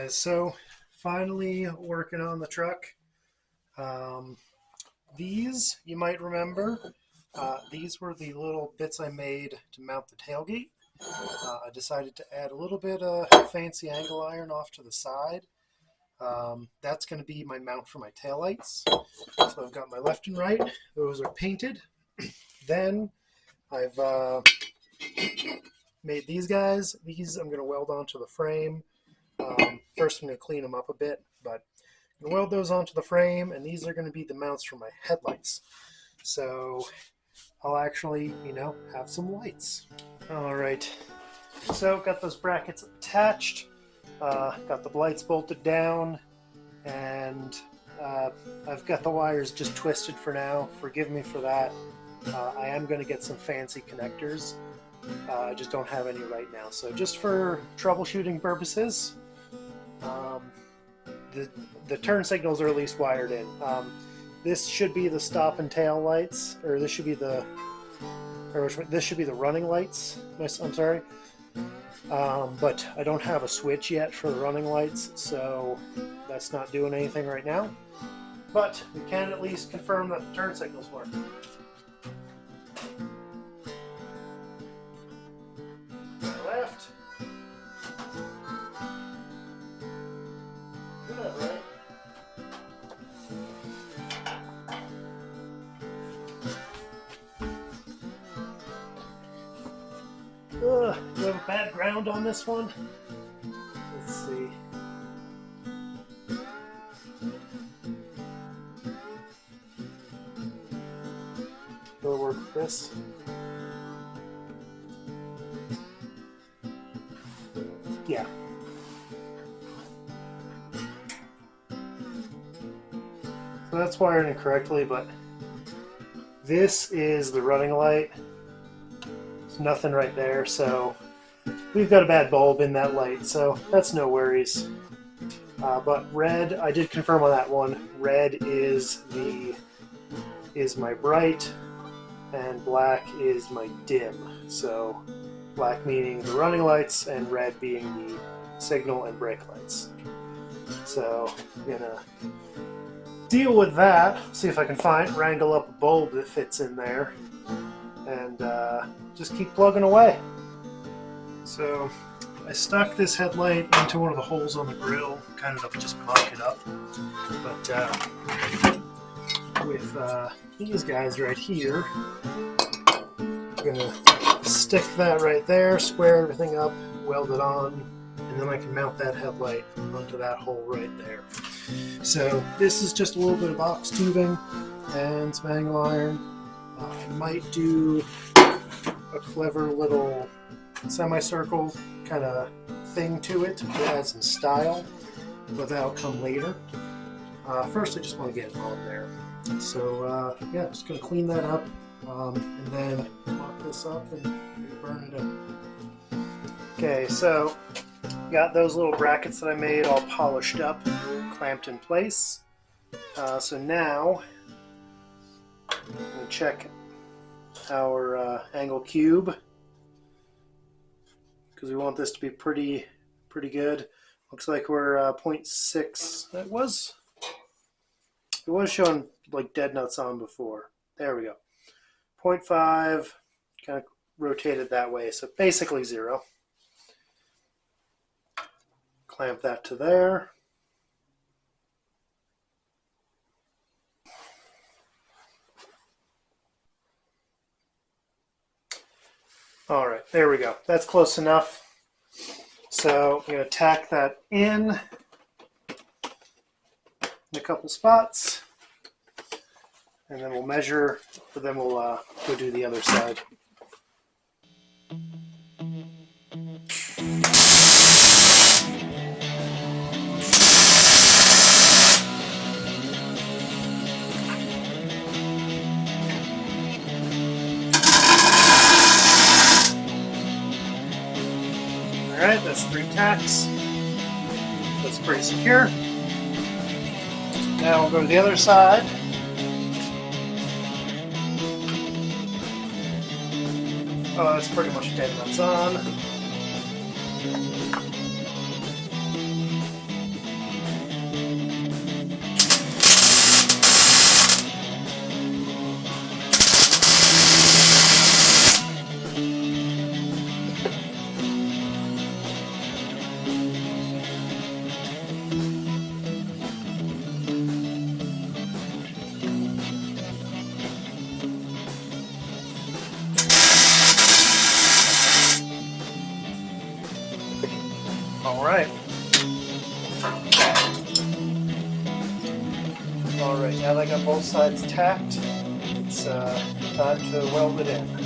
guys, so finally working on the truck. These, you might remember, these were the little bits I made to mount the tailgate. I decided to add a little bit of fancy angle iron off to the side. That's going to be my mount for my taillights. So I've got my left and right. Those are painted. Then I've made these guys. These I'm going to weld onto the frame. First I'm going to clean them up a bit, but I'm going to weld those onto the frame, and these are going to be the mounts for my headlights. So I'll actually, have some lights. All right, so got those brackets attached, got the lights bolted down, and I've got the wires just twisted for now. Forgive me for that. I am going to get some fancy connectors. I just don't have any right now. So just for troubleshooting purposes, the turn signals are at least wired in. This should be the stop and tail lights, or this should be the running lights. I'm sorry, but I don't have a switch yet for the running lights, so that's not doing anything right now. But we can at least confirm that the turn signals work. Left. Good, right? Do I have a bad ground on this one? Let's see. Will it work with this? Yeah. So that's wired incorrectly, but this is the running light. There's nothing right there, so we've got a bad bulb in that light, so that's no worries. But red, I did confirm on that one. Red is my bright, and black is my dim. So black meaning the running lights, and red being the signal and brake lights. So I'm gonna deal with that, see if I can wrangle up a bulb that fits in there, and just keep plugging away. So I stuck this headlight into one of the holes on the grill, kind of just mock it up. But with these guys right here, I'm gonna stick that right there, square everything up, weld it on, and then I can mount that headlight onto that hole right there. So this is just a little bit of box tubing and some angle iron. I might do a clever little semicircle kind of thing to it to add some style, but that'll come later. First I just want to get it on there. So yeah, just going to clean that up, and then lock this up and burn it up. Okay, so got those little brackets that I made all polished up, clamped in place. So now I'm going to check our angle cube, because we want this to be pretty good. Looks like we're 0.6. It was showing like dead nuts on before. There we go. 0.5, kind of rotated that way, so basically 0. Clamp that to there. All right, there we go. That's close enough. So I'm going to tack that in a couple spots, and then we'll measure, but then we'll go do the other side. Alright, that's 3 tacks. That's pretty secure. Now we'll go to the other side. Oh, that's pretty much dead nuts on. Alright, now that I got both sides tacked, it's time to weld it in.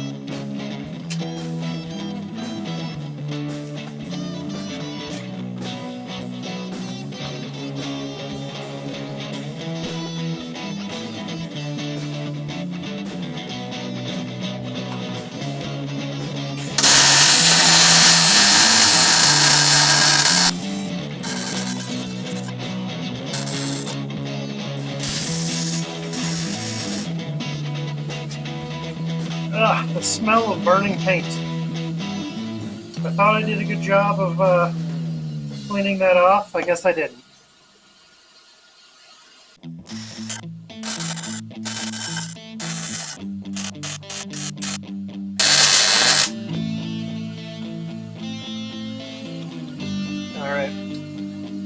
Ugh, the smell of burning paint. I thought I did a good job of cleaning that off. I guess I didn't. Alright.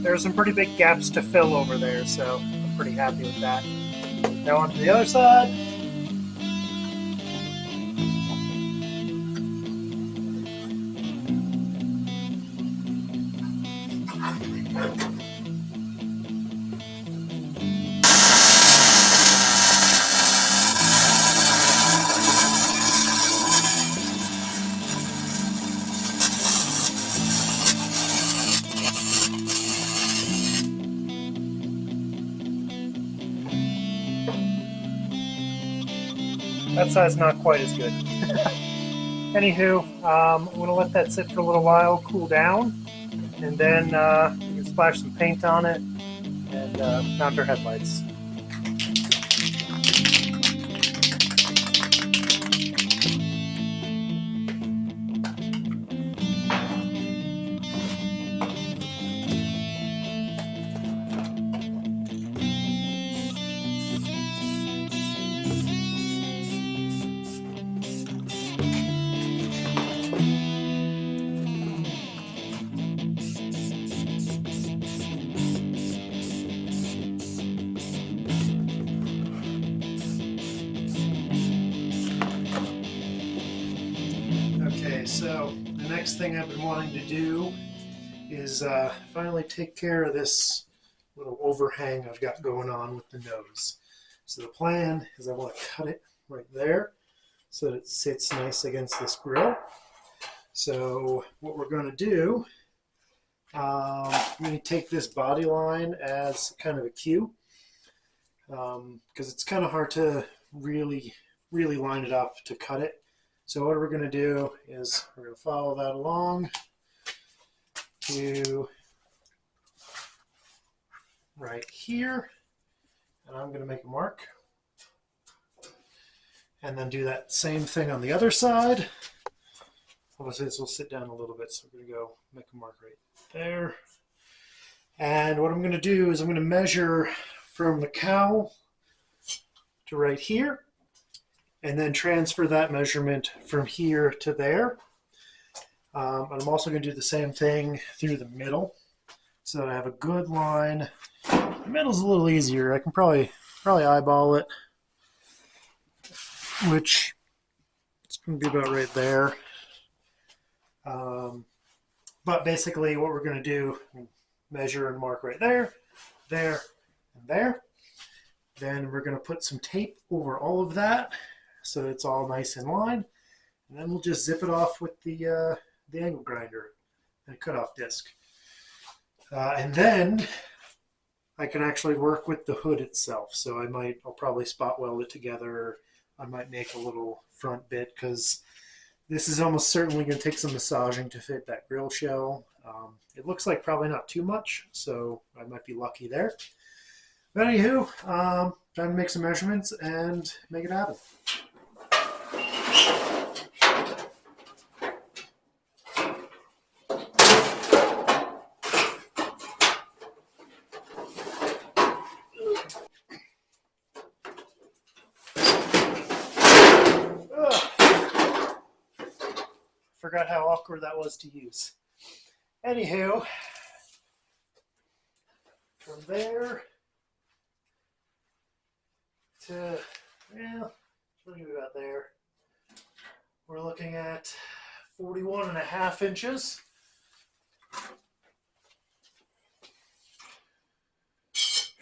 There's some pretty big gaps to fill over there, so I'm pretty happy with that. Now on to the other side. That side's not quite as good. Anywho, I'm going to let that sit for a little while, cool down, and then we can splash some paint on it and mount our headlights. Okay, so the next thing I've been wanting to do is finally take care of this little overhang I've got going on with the nose. So the plan is I want to cut it right there so that it sits nice against this grill. So what we're going to do, I'm going to take this body line as kind of a cue, because it's kind of hard to really line it up to cut it. So what we're going to do is we're going to follow that along to right here, and I'm going to make a mark, and then do that same thing on the other side. Obviously this will sit down a little bit, so we're going to go make a mark right there. And what I'm going to do is I'm going to measure from the cowl to right here, and then transfer that measurement from here to there. And I'm also going to do the same thing through the middle, so that I have a good line. The middle's a little easier. I can probably eyeball it, which it's going to be about right there. But basically what we're going to do, measure and mark right there, there, and there. Then we're going to put some tape over all of that so it's all nice in line. And then we'll just zip it off with the angle grinder and a cutoff disc. And then I can actually work with the hood itself. So I'll probably spot weld it together. I might make a little front bit, because this is almost certainly going to take some massaging to fit that grill shell. It looks like probably not too much, so I might be lucky there. But anywho, time to make some measurements and make it happen. Forgot how awkward that was to use. Anywho, from there to, well, what do we got there? We're looking at 41.5 inches.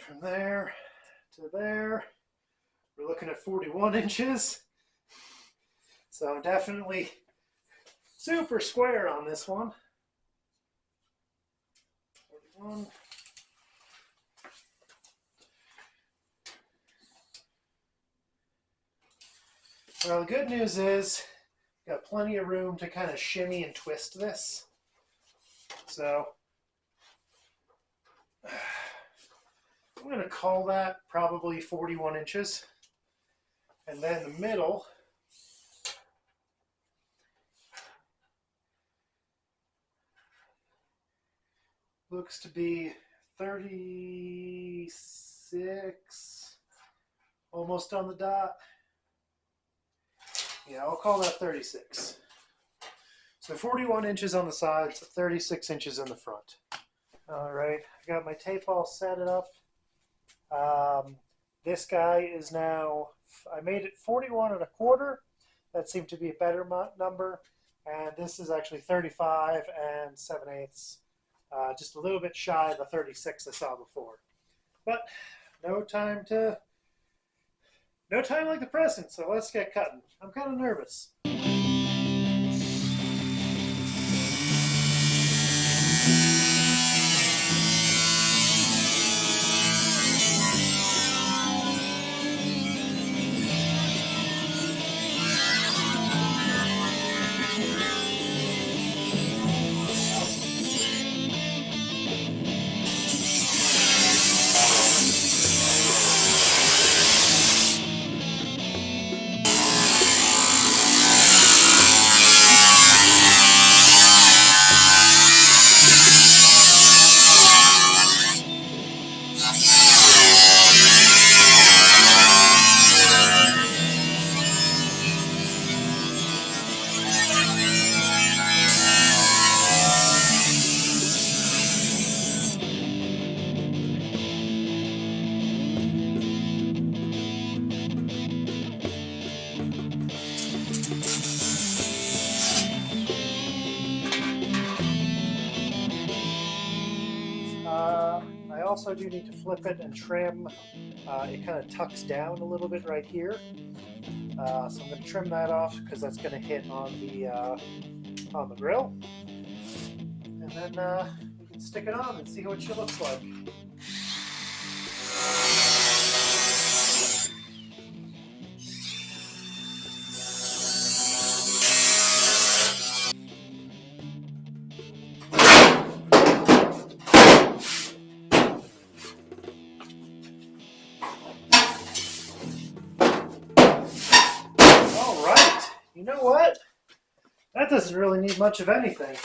from there to there, we're looking at 41 inches. So definitely super square on this one. 41. Well, the good news is got plenty of room to kind of shimmy and twist this. So I'm going to call that probably 41 inches. And then the middle, looks to be 36, almost on the dot. Yeah, I'll call that 36. So 41 inches on the sides, 36 inches in the front. All right, I got my tape all set it up. This guy is now, I made it 41 1/4. That seemed to be a better number. And this is actually 35 7/8. Just a little bit shy of the 36 I saw before. But no time like the present, so let's get cutting. I'm kind of nervous. I also do need to flip it and trim. It kind of tucks down a little bit right here. So I'm going to trim that off because that's going to hit on the grill. And then we can stick it on and see what she looks like. You know what? That doesn't really need much of anything.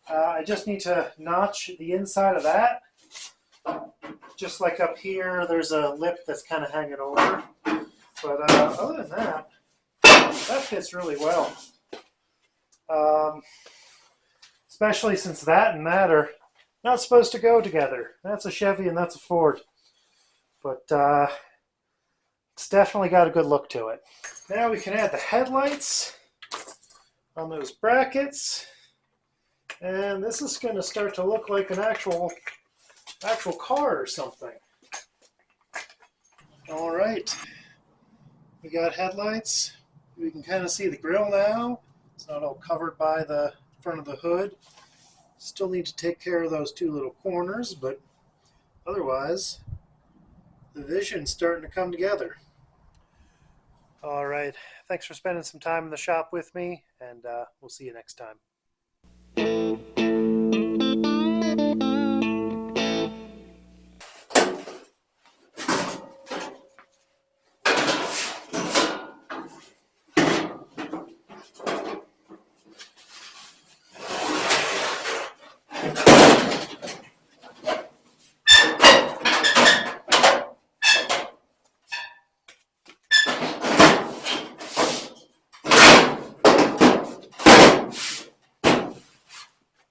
I just need to notch the inside of that. Just like up here, there's a lip that's kind of hanging over. But other than that, that fits really well. Especially since that and that are not supposed to go together. That's a Chevy and that's a Ford. But it's definitely got a good look to it. Now we can add the headlights on those brackets. And this is going to start to look like an actual car or something. All right. We got headlights. We can kind of see the grille now. It's not all covered by the front of the hood. Still need to take care of those two little corners, but otherwise, the vision's starting to come together. All right. Thanks for spending some time in the shop with me, and we'll see you next time.